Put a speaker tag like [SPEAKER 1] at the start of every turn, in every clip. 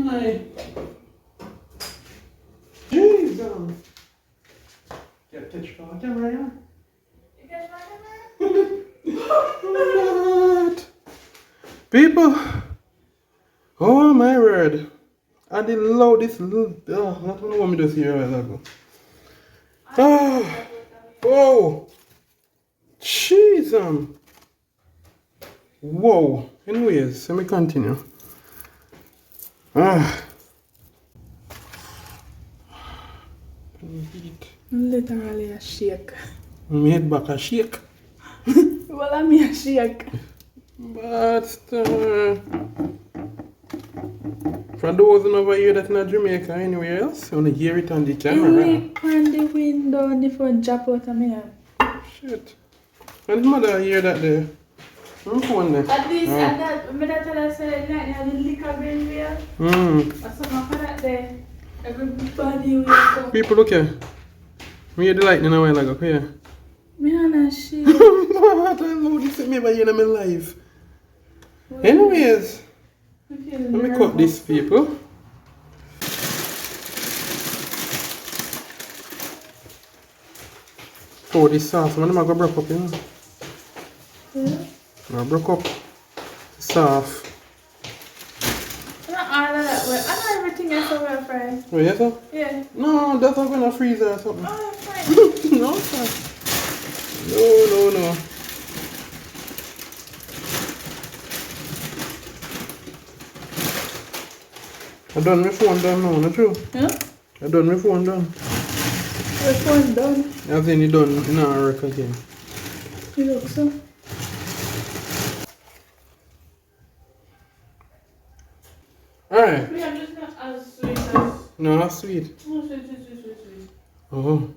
[SPEAKER 1] my. Jesus. Get touch for the camera, yeah?
[SPEAKER 2] You catch my camera?
[SPEAKER 1] What? People. Oh my word. I did love this little. Oh, that's what I want me to see here a while ago. Oh. Whoa. Jeez. Whoa. Anyways, let me continue.
[SPEAKER 2] Literally a shake.
[SPEAKER 1] Made back a shake.
[SPEAKER 2] Well, I'm a shake.
[SPEAKER 1] But for those over here that in Jamaica anywhere else, you want to hear it on the camera.
[SPEAKER 2] Look on the window and the phone drop out of me hand.
[SPEAKER 1] Shit. And his mother hear that there. Phone there.
[SPEAKER 2] At least at that, I tell her say like the liquor been real. Or something for that there. Everybody will come.
[SPEAKER 1] People look here. We hear the lightning a while ago, here.
[SPEAKER 2] Me on a shit.
[SPEAKER 1] What? I know this is me by here in my life. Anyways, let me cut this, people. Oh, this sauce, man, I'm going to break up, you know.
[SPEAKER 2] Yeah.
[SPEAKER 1] I'm going to break up the sauce.
[SPEAKER 2] Not all of that way. I know everything else over fried.
[SPEAKER 1] Oh, yes, sir?
[SPEAKER 2] Yeah.
[SPEAKER 1] No, that's not going to freeze or something.
[SPEAKER 2] Oh, fine.
[SPEAKER 1] No, sir. No. I done my phone done now, not true?
[SPEAKER 2] Huh?
[SPEAKER 1] I done my phone done.
[SPEAKER 2] Your phone done?
[SPEAKER 1] I've seen it done in our work again.
[SPEAKER 2] You look so.
[SPEAKER 1] Alright.
[SPEAKER 2] We are just not as sweet as.
[SPEAKER 1] No, that's sweet.
[SPEAKER 2] No, sweet.
[SPEAKER 1] Oh.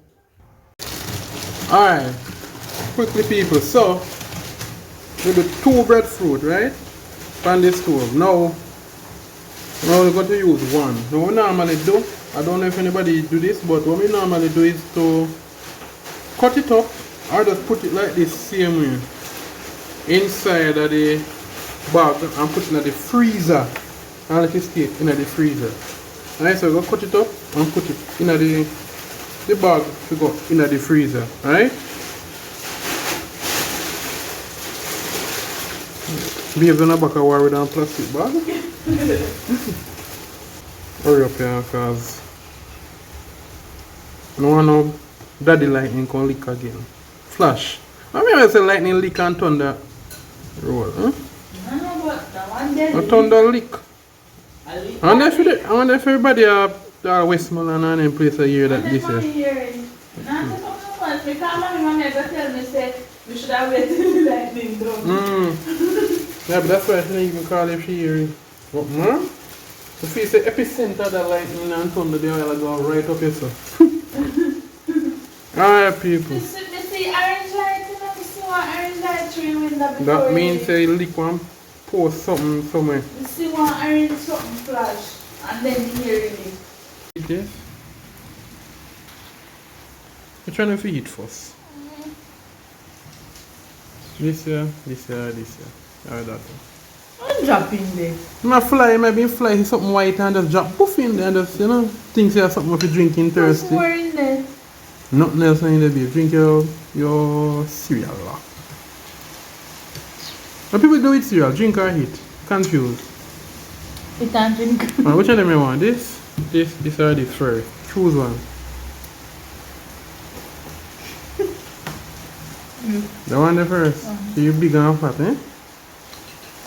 [SPEAKER 1] Alright. Quickly, people. So, we do 2 breadfruit, right? On this stove. Now we're going to use 1. Now, what we normally do, I don't know if anybody do this, but what we normally do is to cut it up or just put it like this same way inside of the bag and put it in the freezer and let it stay in the freezer. Alright, so we're going to cut it up and put it in the bag to go in the freezer. Alright? Babes on the back of war with a plastic bag. Hurry up here, because I don't want no daddy lightning can leak again. Flash. I mean, I say lightning leak and thunder roll. Huh?
[SPEAKER 2] I know what the one there.
[SPEAKER 1] A thunder leak. I wonder if everybody at Westmoreland and in place a year that this year.
[SPEAKER 2] Because mommy ever tell me say we should have waited till the lightning done.
[SPEAKER 1] Yeah, but that's why I didn't even call if she hear it. What, man? If you say epicenter of the lightning and thunder, they will go right up here, so. Alright, people.
[SPEAKER 2] You see orange light, you know, you see one orange light through your window before.
[SPEAKER 1] That means say leak one post something somewhere.
[SPEAKER 2] You see one orange something flash, and then you hear it.
[SPEAKER 1] Yes. We're trying to feed it first. This here. Alright, that one.
[SPEAKER 2] I'm dropping there.
[SPEAKER 1] My fly, maybe fly something white and just drop poof in there and just, you know, think say something if you're drinking thirsty.
[SPEAKER 2] What's more in there?
[SPEAKER 1] Nothing else in there, babe. Drink your cereal. What people do with cereal? Drink or eat? Confused.
[SPEAKER 2] You can't drink.
[SPEAKER 1] Alright, which one of them you want? This or this first? Choose one. The one there first. So you big and fat, eh?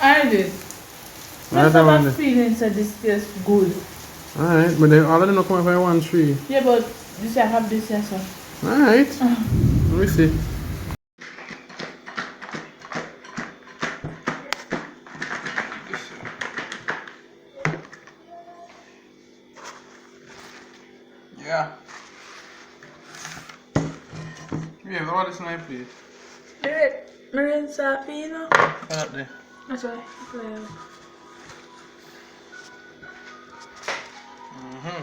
[SPEAKER 2] I did. Just have a feeling that this tastes good.
[SPEAKER 1] Alright, but they all of them don't come for 1 tree.
[SPEAKER 2] Yeah, but this I have this here, so.
[SPEAKER 1] Alright. Let me see. Yeah. Yeah, what is my plate?
[SPEAKER 2] Marine Safino.
[SPEAKER 1] Right there.
[SPEAKER 2] That's right.
[SPEAKER 1] Mm-hmm.